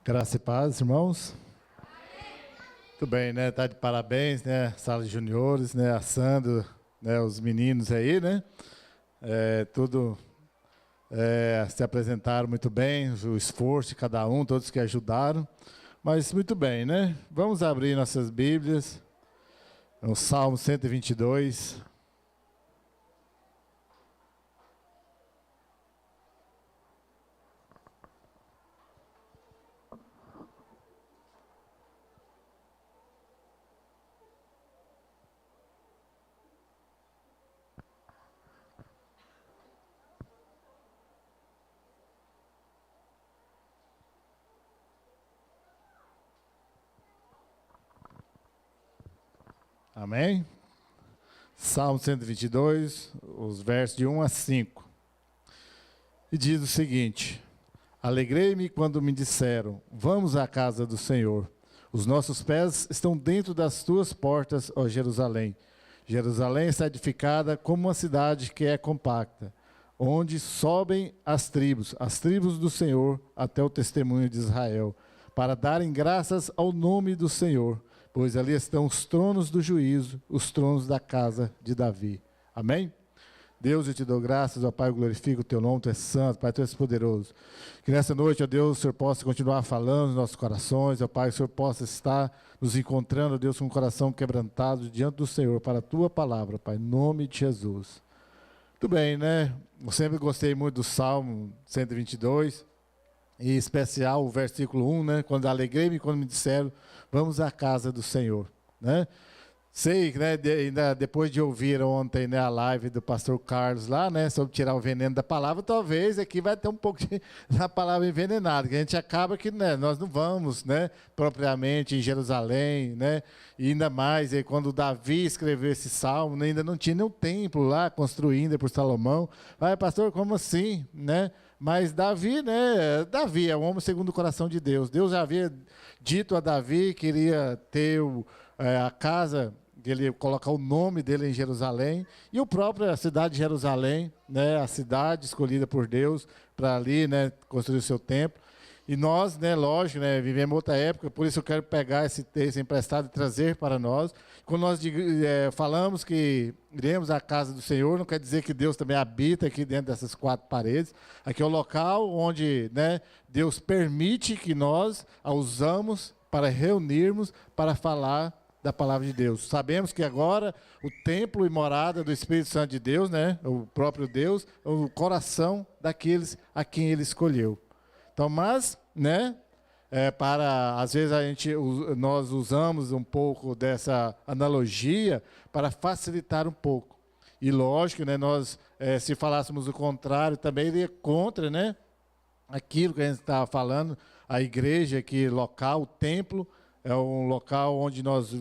Graça e paz, irmãos. Muito bem, né? Tá de parabéns, né? Sala de juniores, né? Assando, né? Os meninos aí, né? Tudo se apresentaram muito bem, o esforço de cada um, todos que ajudaram. Mas muito bem, né? Vamos abrir nossas Bíblias. No Salmo 122. Amém? Salmo 122, os versos de 1 a 5. E diz o seguinte: Alegrei-me quando me disseram, vamos à casa do Senhor. Os nossos pés estão dentro das tuas portas, ó Jerusalém. Jerusalém está edificada como uma cidade que é compacta, onde sobem as tribos do Senhor, até o testemunho de Israel, para darem graças ao nome do Senhor, pois ali estão os tronos do juízo, os tronos da casa de Davi. Amém? Deus, eu te dou graças, ó Pai, eu glorifico o teu nome, tu és santo, Pai, tu és poderoso. Que nessa noite, ó Deus, o Senhor possa continuar falando nos nossos corações, ó Pai, o Senhor possa estar nos encontrando, ó Deus, com um coração quebrantado diante do Senhor, para a tua palavra, Pai, em nome de Jesus. Muito bem, né? Eu sempre gostei muito do Salmo 122, em especial o versículo 1, né? Quando alegrei-me, quando me disseram, vamos à casa do Senhor, né? Sei, né, ainda depois de ouvir ontem, né, a live do pastor Carlos lá, né, sobre tirar o veneno da palavra, talvez aqui vai ter um pouco da palavra envenenada, que a gente acaba que, né, nós não vamos, né, propriamente em Jerusalém, né, e ainda mais, aí, quando Davi escreveu esse salmo, né, ainda não tinha nenhum templo lá construído por Salomão. Vai, pastor, como assim, né? Mas Davi, né, Davi é um homem segundo o coração de Deus. Deus já havia dito a Davi que iria ter a casa, ele colocar o nome dele em Jerusalém, e o próprio a cidade de Jerusalém, né, a cidade escolhida por Deus para ali, né, construir o seu templo. E nós, né, lógico, né, vivemos outra época, por isso eu quero pegar esse texto emprestado e trazer para nós. Quando nós falamos que iremos à casa do Senhor, não quer dizer que Deus também habita aqui dentro dessas quatro paredes. Aqui é o local onde, né, Deus permite que nós a usamos para reunirmos, para falar da palavra de Deus. Sabemos que agora o templo e morada do Espírito Santo de Deus, né, o próprio Deus, é o coração daqueles a quem ele escolheu. Então, mas, né, às vezes nós usamos um pouco dessa analogia para facilitar um pouco. E lógico, né, nós, se falássemos o contrário, também iria contra, né, aquilo que a gente estava falando, a igreja aqui local, o templo, é um local onde nós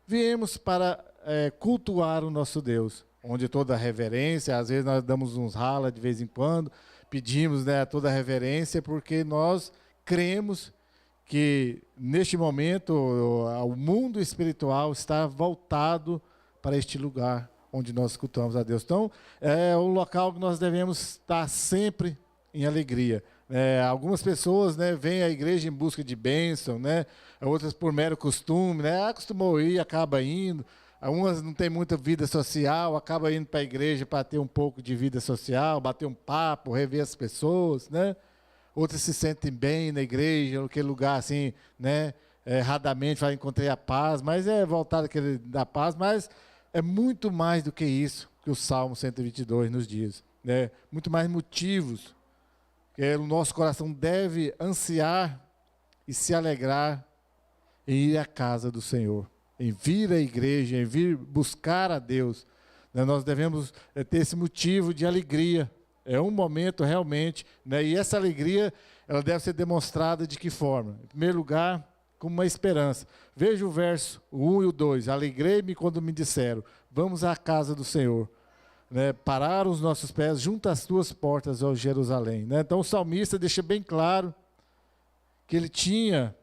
viemos para cultuar o nosso Deus, onde toda a reverência, às vezes nós damos uns rala de vez em quando, pedimos, né, toda a reverência, porque nós cremos que neste momento o mundo espiritual está voltado para este lugar onde nós cultuamos a Deus. Então, é o local que nós devemos estar sempre em alegria. Algumas pessoas, né, vêm à igreja em busca de bênção, né, outras por mero costume, né, acostumou a ir, acaba indo. Umas não têm muita vida social, acaba indo para a igreja para ter um pouco de vida social, bater um papo, rever as pessoas, né? Outras se sentem bem na igreja, naquele lugar assim, né, erradamente, fala, encontrei a paz, mas é voltado àquele da paz, mas é muito mais do que isso que o Salmo 122 nos diz, né? Muito mais motivos que o nosso coração deve ansiar e se alegrar em ir à casa do Senhor, em vir à igreja, em vir buscar a Deus. Nós devemos ter esse motivo de alegria. É um momento realmente, né? E essa alegria, ela deve ser demonstrada de que forma? Em primeiro lugar, como uma esperança. Veja o verso 1 e o 2. Alegrei-me quando me disseram, vamos à casa do Senhor. Né, parar os nossos pés junto às tuas portas, ó Jerusalém. Né? Então o salmista deixa bem claro que ele tinha,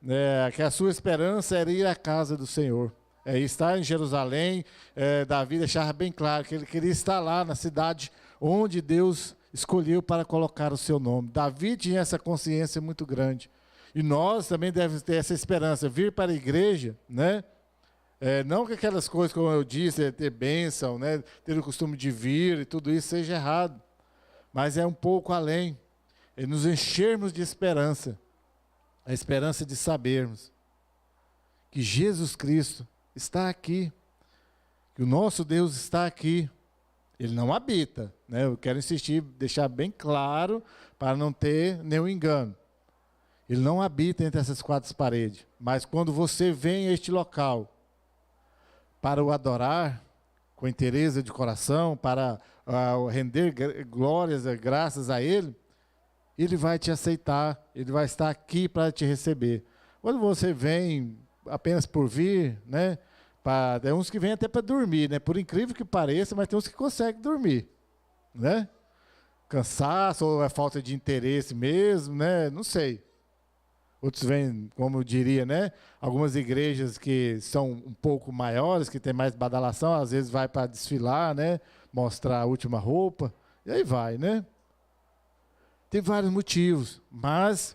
que a sua esperança era ir à casa do Senhor. Estar em Jerusalém, Davi deixava bem claro que ele queria estar lá na cidade onde Deus escolheu para colocar o seu nome. Davi tinha essa consciência muito grande. E nós também devemos ter essa esperança, vir para a igreja, né? Não que aquelas coisas, como eu disse, ter bênção, né? Ter o costume de vir e tudo isso seja errado. Mas é um pouco além. É nos enchermos de esperança. A esperança de sabermos que Jesus Cristo está aqui. Que o nosso Deus está aqui. Ele não habita, né? Eu quero insistir, deixar bem claro, para não ter nenhum engano. Ele não habita entre essas quatro paredes. Mas quando você vem a este local para o adorar, com interesse de coração, para render glórias, graças a Ele, Ele vai te aceitar, Ele vai estar aqui para te receber. Quando você vem apenas por vir, né? Tem uns que vêm até para dormir, né? Por incrível que pareça, mas tem uns que conseguem dormir, né? Cansaço, ou é falta de interesse mesmo, né? Não sei. Outros vêm, como eu diria, né? Algumas igrejas que são um pouco maiores, que tem mais badalação, às vezes vai para desfilar, né? Mostrar a última roupa, e aí vai, né? Tem vários motivos, mas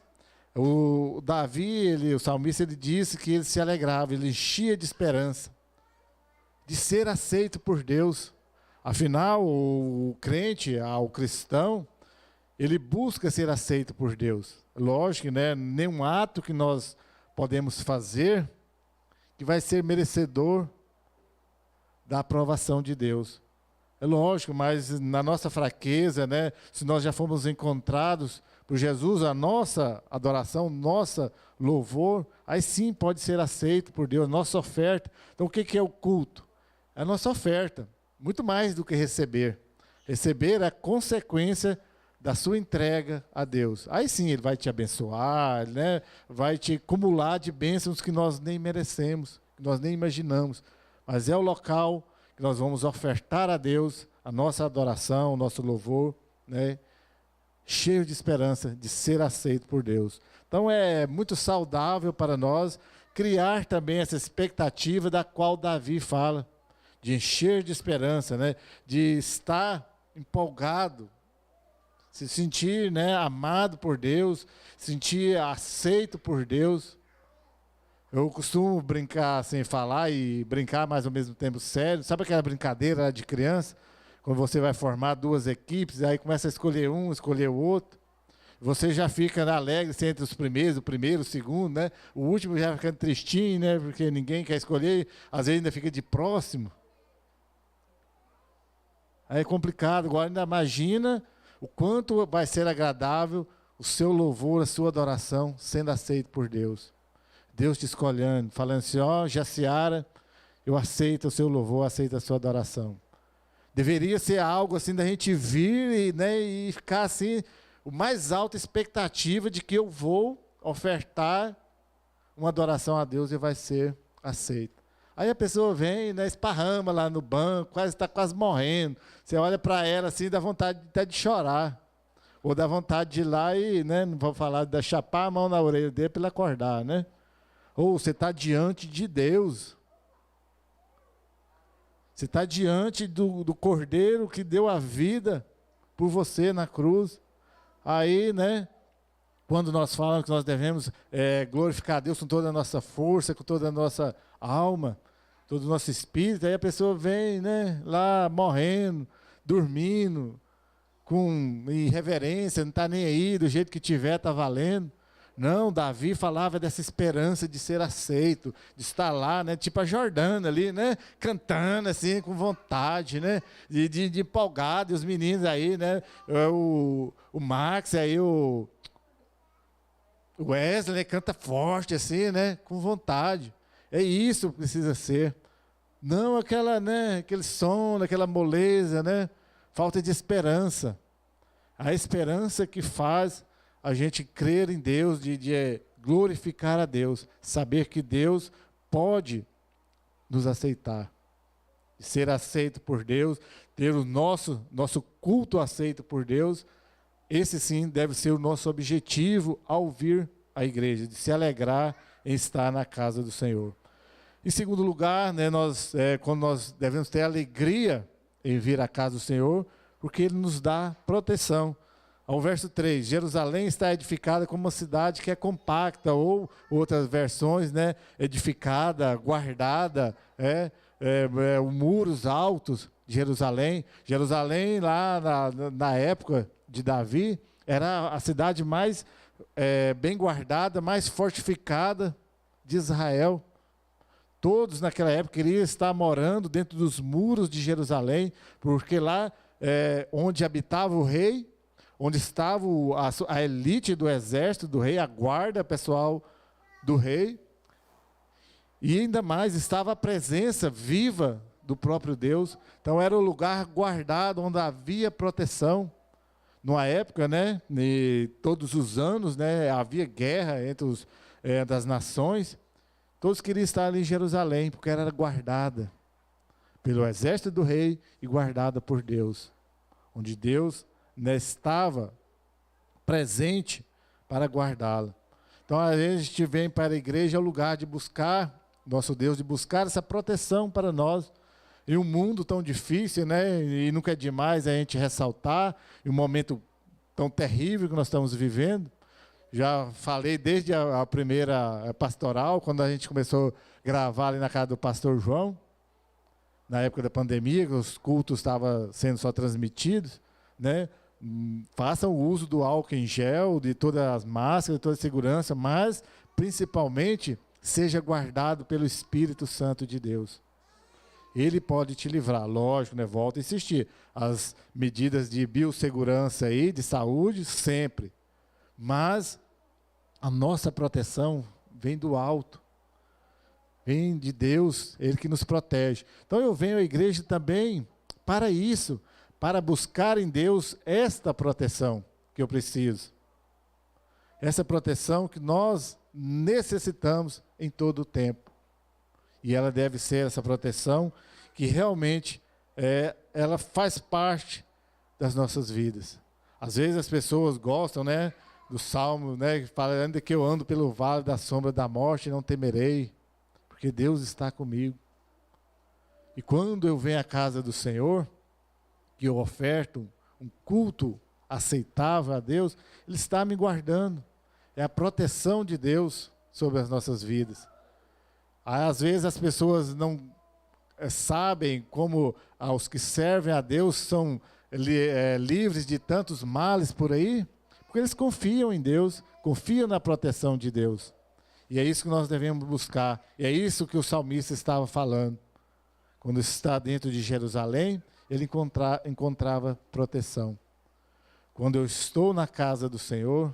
o Davi, o salmista, ele disse que ele se alegrava, ele enchia de esperança de ser aceito por Deus. Afinal, o crente, o cristão, ele busca ser aceito por Deus. Lógico, né? Nenhum ato que nós podemos fazer que vai ser merecedor da aprovação de Deus. É lógico, mas na nossa fraqueza, né? Se nós já fomos encontrados por Jesus, a nossa adoração, nossa louvor, aí sim pode ser aceito por Deus, nossa oferta. Então o que é o culto? É a nossa oferta, muito mais do que receber. Receber é a consequência da sua entrega a Deus. Aí sim Ele vai te abençoar, né? Vai te acumular de bênçãos que nós nem merecemos, que nós nem imaginamos. Mas é o local que nós vamos ofertar a Deus a nossa adoração, o nosso louvor, né? Cheio de esperança de ser aceito por Deus. Então é muito saudável para nós criar também essa expectativa da qual Davi fala, de encher de esperança, né? De estar empolgado, se sentir, né, amado por Deus, sentir aceito por Deus. Eu costumo brincar sem falar e brincar, mas ao mesmo tempo sério. Sabe aquela brincadeira de criança? Quando você vai formar duas equipes, aí começa a escolher um, escolher o outro. Você já fica alegre entre os primeiros, o primeiro, o segundo, né? O último já fica tristinho, né? Porque ninguém quer escolher, às vezes ainda fica de próximo. Aí é complicado. Agora ainda imagina o quanto vai ser agradável o seu louvor, a sua adoração, sendo aceito por Deus. Deus te escolhendo, falando assim, ó, Jaciara, eu aceito o seu louvor, aceito a sua adoração. Deveria ser algo assim da gente vir, né, e ficar assim, o mais alta expectativa de que eu vou ofertar uma adoração a Deus e vai ser aceito. Aí a pessoa vem, né, esparrama lá no banco, está quase morrendo. Você olha para ela assim, dá vontade até de chorar. Ou dá vontade de ir lá e, né, não vou falar, de chapar a mão na orelha dele para ele acordar, né? Ou você está diante de Deus. Você está diante do Cordeiro que deu a vida por você na cruz. Aí, né, quando nós falamos que nós devemos glorificar a Deus com toda a nossa força, com toda a nossa alma, todo o nosso espírito, aí a pessoa vem, né, lá morrendo, dormindo, com irreverência, não está nem aí, do jeito que tiver, está valendo. Não, Davi falava dessa esperança de ser aceito, de estar lá, né, tipo a Jordana ali, né, cantando assim, com vontade, né, de empolgado, e os meninos aí, né, o Max, aí o Wesley, né, canta forte assim, né, com vontade. É isso que precisa ser. Não aquela, né, aquele som, aquela moleza, né, falta de esperança. A esperança que faz a gente crer em Deus, de glorificar a Deus, saber que Deus pode nos aceitar, ser aceito por Deus, ter o nosso culto aceito por Deus. Esse sim deve ser o nosso objetivo ao vir à igreja, de se alegrar em estar na casa do Senhor. Em segundo lugar, né, quando nós devemos ter alegria em vir à casa do Senhor, porque Ele nos dá proteção. ao verso 3, Jerusalém está edificada como uma cidade que é compacta, ou outras versões, né, edificada, guardada, os muros altos de Jerusalém. Jerusalém, lá na época de Davi, era a cidade mais bem guardada, mais fortificada de Israel. Todos naquela época queriam estar morando dentro dos muros de Jerusalém, porque lá onde habitava o rei, onde estava a elite do exército do rei, a guarda pessoal do rei, e ainda mais estava a presença viva do próprio Deus. Então era o lugar guardado onde havia proteção. Numa época, né, todos os anos, né, havia guerra entre das nações. Todos queriam estar ali em Jerusalém, porque era guardada pelo exército do rei e guardada por Deus, onde Deus, né, estava presente para guardá-la. Então, às vezes, a gente vem para a igreja, é o lugar de buscar nosso Deus, de buscar essa proteção para nós. Em um mundo tão difícil, né, e nunca é demais a gente ressaltar, em um momento tão terrível que nós estamos vivendo. Já falei desde a primeira pastoral, quando a gente começou a gravar ali na casa do pastor João, na época da pandemia, que os cultos estavam sendo só transmitidos, né? Façam o uso do álcool em gel, de todas as máscaras, de toda a segurança, mas, principalmente, seja guardado pelo Espírito Santo de Deus. Ele pode te livrar, lógico, né? Volto a insistir. As medidas de biossegurança aí, de saúde, sempre. Mas a nossa proteção vem do alto. Vem de Deus, Ele que nos protege. Então eu venho à igreja também para isso, para buscar em Deus esta proteção que eu preciso. Essa proteção que nós necessitamos em todo o tempo. E ela deve ser essa proteção que realmente ela faz parte das nossas vidas. Às vezes as pessoas gostam, né, do Salmo, né, que fala, ainda que eu ando pelo vale da sombra da morte, não temerei, porque Deus está comigo. E quando eu venho à casa do Senhor, que eu oferto um culto aceitável a Deus, Ele está me guardando. É a proteção de Deus sobre as nossas vidas. Às vezes as pessoas não sabem como os que servem a Deus são livres de tantos males por aí, porque eles confiam em Deus, confiam na proteção de Deus. E é isso que nós devemos buscar. E é isso que o salmista estava falando. Quando está dentro de Jerusalém, ele encontrava proteção. Quando eu estou na casa do Senhor,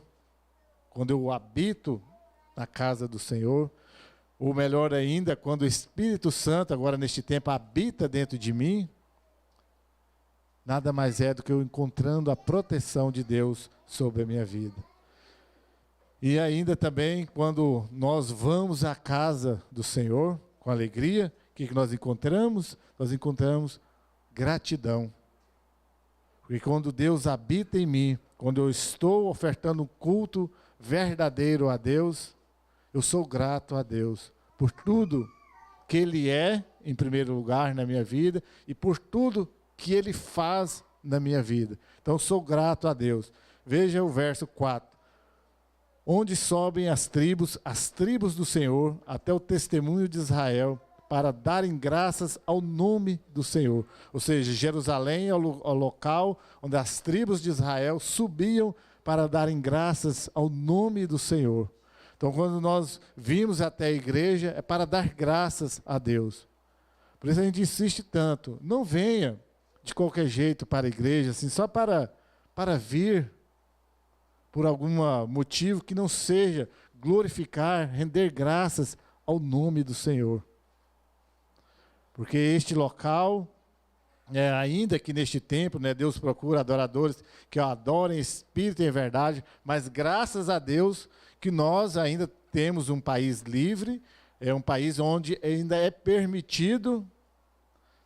quando eu habito na casa do Senhor, ou melhor ainda, quando o Espírito Santo, agora neste tempo, habita dentro de mim, nada mais é do que eu encontrando a proteção de Deus sobre a minha vida. E ainda também, quando nós vamos à casa do Senhor, com alegria, o que nós encontramos? Nós encontramos gratidão. Porque quando Deus habita em mim, quando eu estou ofertando um culto verdadeiro a Deus, eu sou grato a Deus por tudo que Ele é, em primeiro lugar, na minha vida, e por tudo que Ele faz na minha vida. Então, eu sou grato a Deus. Veja o verso 4. Onde sobem as tribos do Senhor, até o testemunho de Israel, para darem graças ao nome do Senhor. Ou seja, Jerusalém é o local onde as tribos de Israel subiam para darem graças ao nome do Senhor. Então, quando nós vimos até a igreja, é para dar graças a Deus. Por isso a gente insiste tanto. Não venha de qualquer jeito para a igreja, assim, só para vir por algum motivo que não seja glorificar, render graças ao nome do Senhor. Porque este local, ainda que neste tempo, né, Deus procura adoradores que o adorem em espírito e em verdade, mas graças a Deus que nós ainda temos um país livre, é um país onde ainda é permitido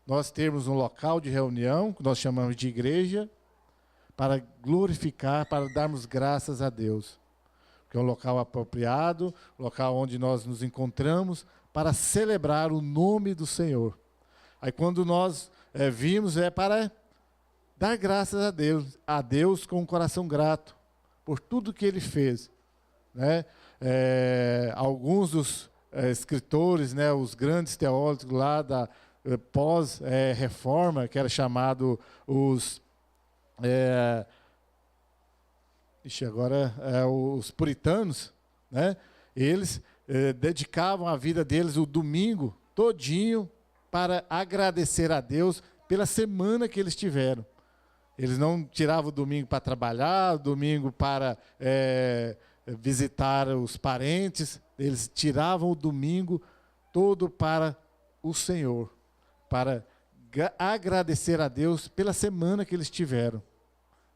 nós termos um local de reunião, que nós chamamos de igreja, para glorificar, para darmos graças a Deus. Que é um local apropriado, local onde nós nos encontramos para celebrar o nome do Senhor. Aí quando nós vimos, para dar graças a Deus com um coração grato por tudo que Ele fez, né? Alguns dos escritores, né, os grandes teólogos lá da pós-reforma, que era chamado os os puritanos, né? Eles dedicavam a vida deles o domingo todinho para agradecer a Deus pela semana que eles tiveram. Eles não tiravam o domingo para trabalhar, o domingo para visitar os parentes. Eles tiravam o domingo todo para o Senhor, para agradecer a Deus pela semana que eles tiveram.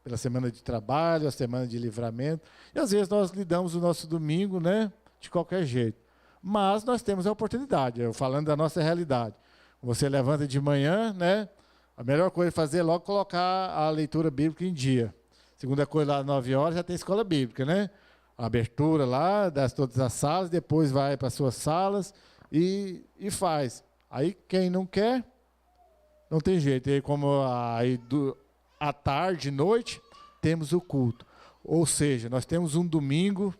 Pela semana de trabalho, a semana de livramento. E às vezes nós lidamos o nosso domingo, né, de qualquer jeito. Mas nós temos a oportunidade, eu falando da nossa realidade. Você levanta de manhã, né? A melhor coisa a fazer é logo colocar a leitura bíblica em dia. Segunda coisa, lá às 9 horas já tem escola bíblica, né? A abertura lá, das todas as salas, depois vai para as suas salas e faz. Aí quem não quer, não tem jeito. E aí, como à tarde, noite, temos o culto. Ou seja, nós temos um domingo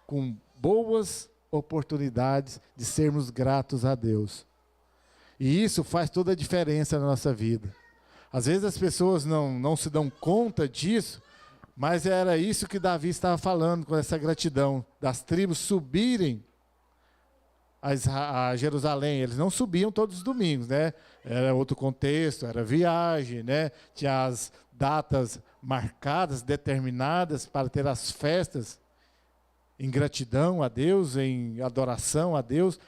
com boas oportunidades de sermos gratos a Deus. E isso faz toda a diferença na nossa vida. Às vezes as pessoas não se dão conta disso, mas era isso que Davi estava falando com essa gratidão, das tribos subirem a Jerusalém. Eles não subiam todos os domingos, né? Era outro contexto, era viagem, né? Tinha as datas marcadas, determinadas para ter as festas em gratidão a Deus, em adoração a Deus.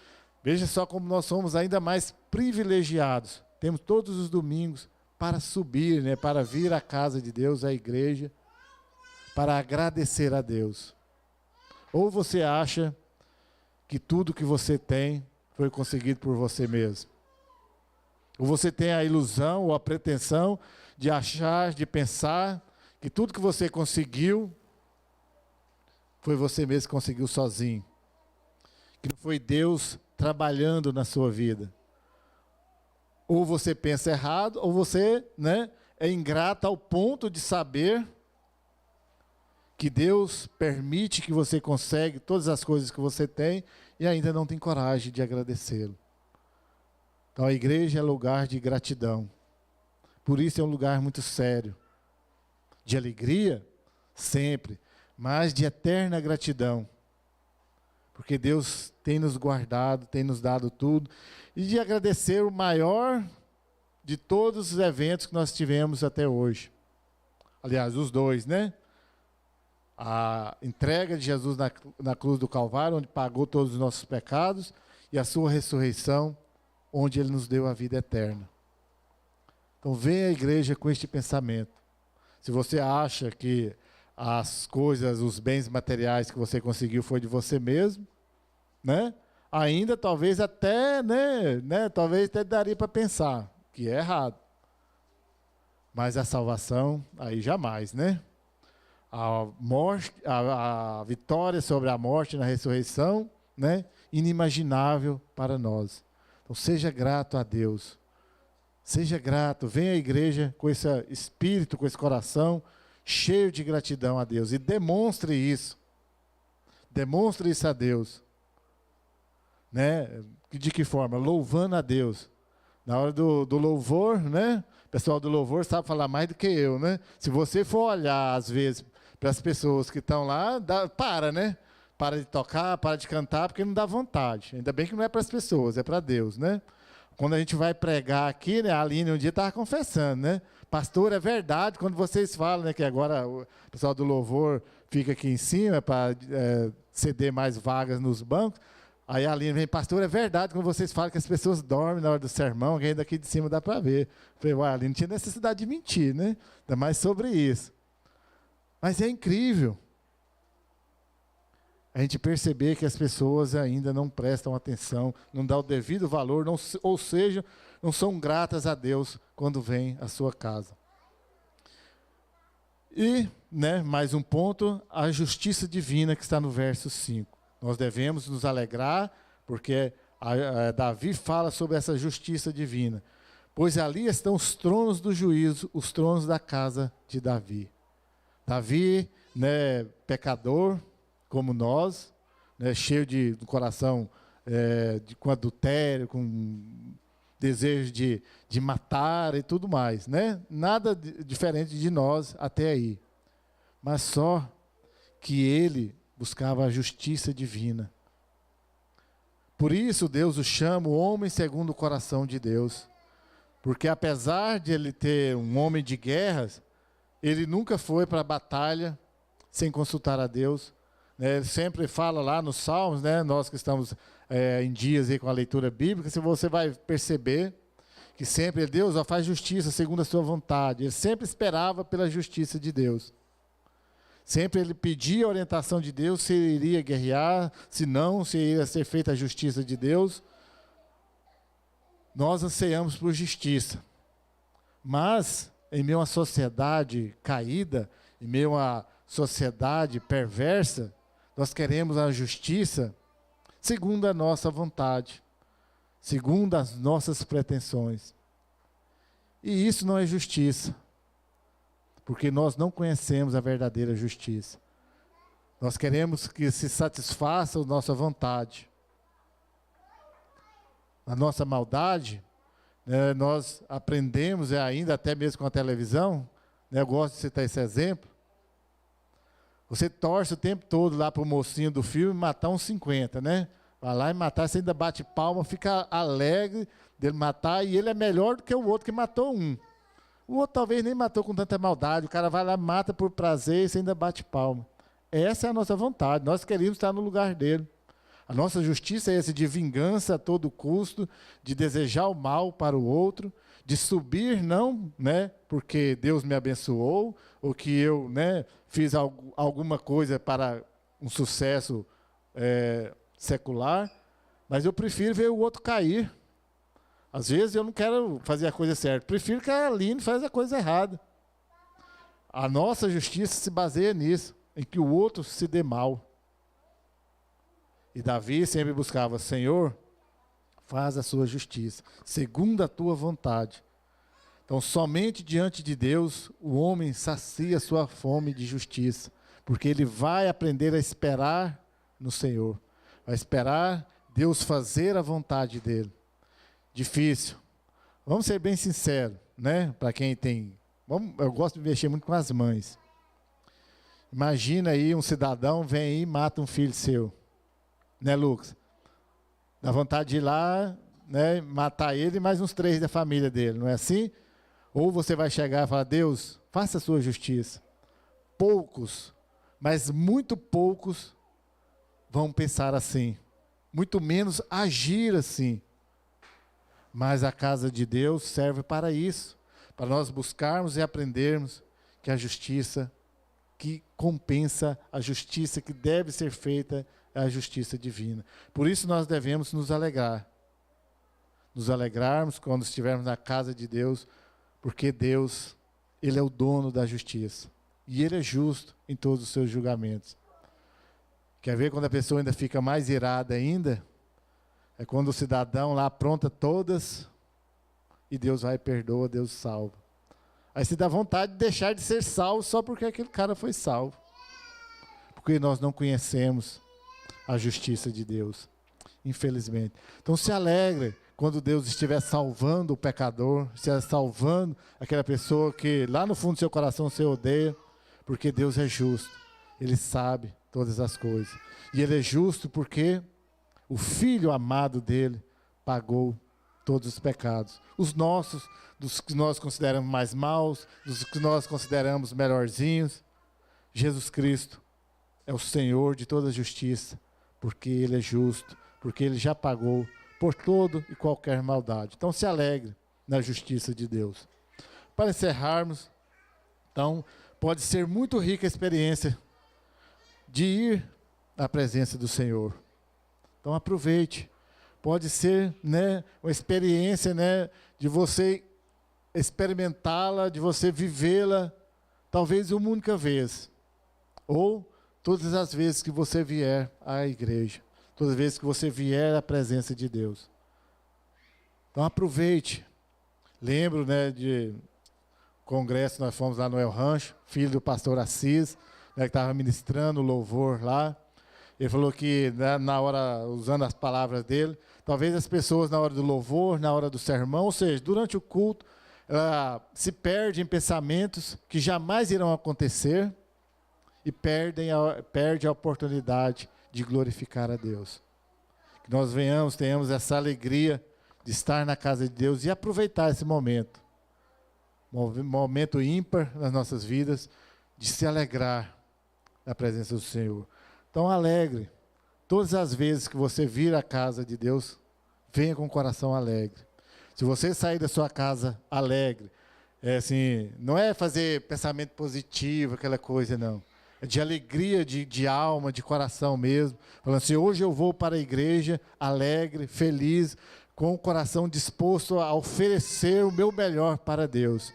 Veja só como nós somos ainda mais privilegiados. Temos todos os domingos para subir, né, para vir à casa de Deus, à igreja, para agradecer a Deus. Ou você acha que tudo que você tem foi conseguido por você mesmo? Ou você tem a ilusão ou a pretensão de achar, de pensar que tudo que você conseguiu foi você mesmo que conseguiu sozinho? Que não foi Deus trabalhando na sua vida? Ou você pensa errado, ou você, né, é ingrato ao ponto de saber que Deus permite que você consiga todas as coisas que você tem e ainda não tem coragem de agradecê-lo. Então a igreja é lugar de gratidão. Por isso é um lugar muito sério. De alegria, sempre, mas de eterna gratidão. Porque Deus tem nos guardado, tem nos dado tudo. E de agradecer o maior de todos os eventos que nós tivemos até hoje. Aliás, os dois, né? A entrega de Jesus na cruz do Calvário, onde pagou todos os nossos pecados, e a sua ressurreição, onde Ele nos deu a vida eterna. Então venha à igreja com este pensamento. Se você acha que as coisas, os bens materiais que você conseguiu foi de você mesmo, né? Ainda talvez até, talvez até daria para pensar que é errado. Mas a salvação, aí jamais, né? A morte, a vitória sobre a morte na ressurreição, né? Inimaginável para nós. Então seja grato a Deus. Seja grato, venha à igreja com esse espírito, com esse coração cheio de gratidão a Deus. E demonstre isso. Demonstre isso a Deus. Né? De que forma? Louvando a Deus. Na hora do louvor, né? O pessoal do louvor sabe falar mais do que eu, né? Se você for olhar, às vezes, para as pessoas que estão lá, né? Para de tocar, para de cantar, porque não dá vontade. Ainda bem que não é para as pessoas, é para Deus, né? Quando a gente vai pregar aqui, né? A Aline um dia estava confessando, né? Pastor, é verdade, quando vocês falam, né? Que agora o pessoal do louvor fica aqui em cima para ceder mais vagas nos bancos. Aí a Aline vem, pastor, é verdade, quando vocês falam que as pessoas dormem na hora do sermão, que aí daqui de cima dá para ver. Eu falei, uai, Aline, não tinha necessidade de mentir, né? Ainda mais sobre isso. Mas é incrível a gente perceber que as pessoas ainda não prestam atenção, não dão o devido valor, ou seja, não são gratas a Deus quando vêm à sua casa. E, né, mais um ponto, a justiça divina que está no verso 5. Nós devemos nos alegrar, porque Davi fala sobre essa justiça divina. pois ali estão os tronos do juízo, os tronos da casa de Davi. Davi, né, pecador, como nós, né, cheio de coração com adultério, com desejo de matar e tudo mais, né? Nada diferente de nós até aí. Mas só que ele buscava a justiça divina. Por isso Deus o chama o homem segundo o coração de Deus. Porque apesar de ele ter um homem de guerras, ele nunca foi para a batalha sem consultar a Deus. Ele sempre fala lá nos Salmos, né, nós que estamos em dias aí com a leitura bíblica, se você vai perceber que sempre Deus faz justiça segundo a sua vontade. Ele sempre esperava pela justiça de Deus. Sempre ele pedia a orientação de Deus, se ele iria guerrear, se não, se iria ser feita a justiça de Deus. Nós anseiamos por justiça. Mas, em meio a uma sociedade caída, em meio a uma sociedade perversa, nós queremos a justiça segundo a nossa vontade, segundo as nossas pretensões. E isso não é justiça, porque nós não conhecemos a verdadeira justiça. Nós queremos que se satisfaça a nossa vontade. A nossa maldade, nós aprendemos ainda, até mesmo com a televisão, eu gosto de citar esse exemplo. Você torce o tempo todo lá para o mocinho do filme matar uns 50, né? Vai lá e matar, você ainda bate palma, fica alegre dele matar, e ele é melhor do que o outro que matou um. O outro talvez nem matou com tanta maldade, o cara vai lá, mata por prazer e você ainda bate palma. Essa é a nossa vontade, nós queremos estar no lugar dele. A nossa justiça é essa de vingança a todo custo, de desejar o mal para o outro, de subir não, né, porque Deus me abençoou, ou que eu, né, fiz alguma coisa para um sucesso secular, mas eu prefiro ver o outro cair. Às vezes eu não quero fazer a coisa certa, prefiro que a Aline faça a coisa errada. A nossa justiça se baseia nisso, em que o outro se dê mal. E Davi sempre buscava, Senhor, faz a sua justiça, segundo a tua vontade. Então, somente diante de Deus, o homem sacia sua fome de justiça, porque ele vai aprender a esperar no Senhor, vai esperar Deus fazer a vontade dele. Difícil. Vamos ser bem sinceros, né? Para quem tem... eu gosto de mexer muito com as mães. Imagina aí um cidadão vem aí e mata um filho seu. Né, Lucas? Dá vontade de ir lá, né, matar ele e mais uns 3 da família dele, não é assim? Ou você vai chegar e falar, Deus, faça a sua justiça. Poucos, mas muito poucos vão pensar assim. Muito menos agir assim. Mas a casa de Deus serve para isso, para nós buscarmos e aprendermos que a justiça que compensa, a justiça que deve ser feita é a justiça divina. Por isso nós devemos nos alegrar. Nos alegrarmos quando estivermos na casa de Deus, porque Deus, Ele é o dono da justiça. E Ele é justo em todos os seus julgamentos. Quer ver quando a pessoa ainda fica mais irada ainda? É quando o cidadão lá apronta todas e Deus vai e perdoa, Deus salva. Aí se dá vontade de deixar de ser salvo só porque aquele cara foi salvo. Porque nós não conhecemos a justiça de Deus, infelizmente. Então se alegre quando Deus estiver salvando o pecador, estiver salvando aquela pessoa que lá no fundo do seu coração você odeia, porque Deus é justo. Ele sabe todas as coisas. E Ele é justo porque o Filho amado dele pagou todos os pecados. Os nossos, dos que nós consideramos mais maus, dos que nós consideramos melhorzinhos. Jesus Cristo é o Senhor de toda a justiça, porque Ele é justo, porque Ele já pagou por todo e qualquer maldade. Então se alegre na justiça de Deus. Para encerrarmos, então, pode ser muito rica a experiência de ir à presença do Senhor. Então aproveite. Pode ser, né, uma experiência, né, de você experimentá-la, de você vivê-la, talvez uma única vez. Ou todas as vezes que você vier à igreja. Todas as vezes que você vier à presença de Deus. Então aproveite. Lembro, né, de congresso, nós fomos lá no El Rancho, filho do pastor Assis, né, que estava ministrando louvor lá. Ele falou que, né, na hora, usando as palavras dele, talvez as pessoas na hora do louvor, na hora do sermão, ou seja, durante o culto, ela se perde em pensamentos que jamais irão acontecer e perde a oportunidade de glorificar a Deus. Que nós tenhamos essa alegria de estar na casa de Deus e aproveitar esse momento. Momento ímpar nas nossas vidas, de se alegrar na presença do Senhor. Então, alegre. Todas as vezes que você vir à casa de Deus, venha com o coração alegre. Se você sair da sua casa alegre, não é fazer pensamento positivo, aquela coisa, não. É de alegria, de alma, de coração mesmo. Falando assim, hoje eu vou para a igreja alegre, feliz, com o coração disposto a oferecer o meu melhor para Deus,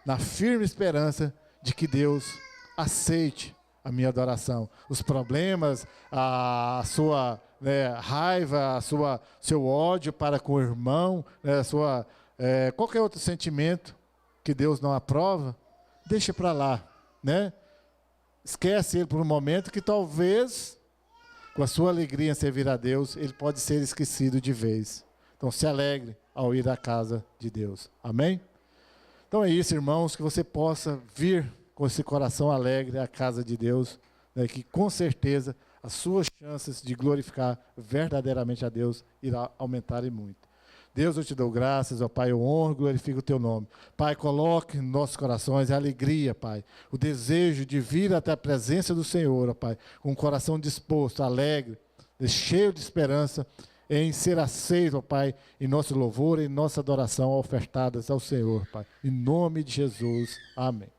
na firme esperança de que Deus aceite a minha adoração. Os problemas, a sua, né, raiva, seu ódio para com o irmão, né, qualquer outro sentimento que Deus não aprova, deixa para lá, né? Esquece ele por um momento, que talvez, com a sua alegria em servir a Deus, ele pode ser esquecido de vez. Então, se alegre ao ir à casa de Deus. Amém? Então é isso, irmãos, que você possa vir com esse coração alegre à casa de Deus, né, que com certeza as suas chances de glorificar verdadeiramente a Deus irá aumentar e muito. Deus, eu te dou graças, ó Pai, eu honro e glorifico o teu nome. Pai, coloque em nossos corações a alegria, Pai, o desejo de vir até a presença do Senhor, ó Pai, com um coração disposto, alegre, cheio de esperança, em ser aceito, ó Pai, em nosso louvor, em nossa adoração ofertadas ao Senhor, Pai. Em nome de Jesus. Amém.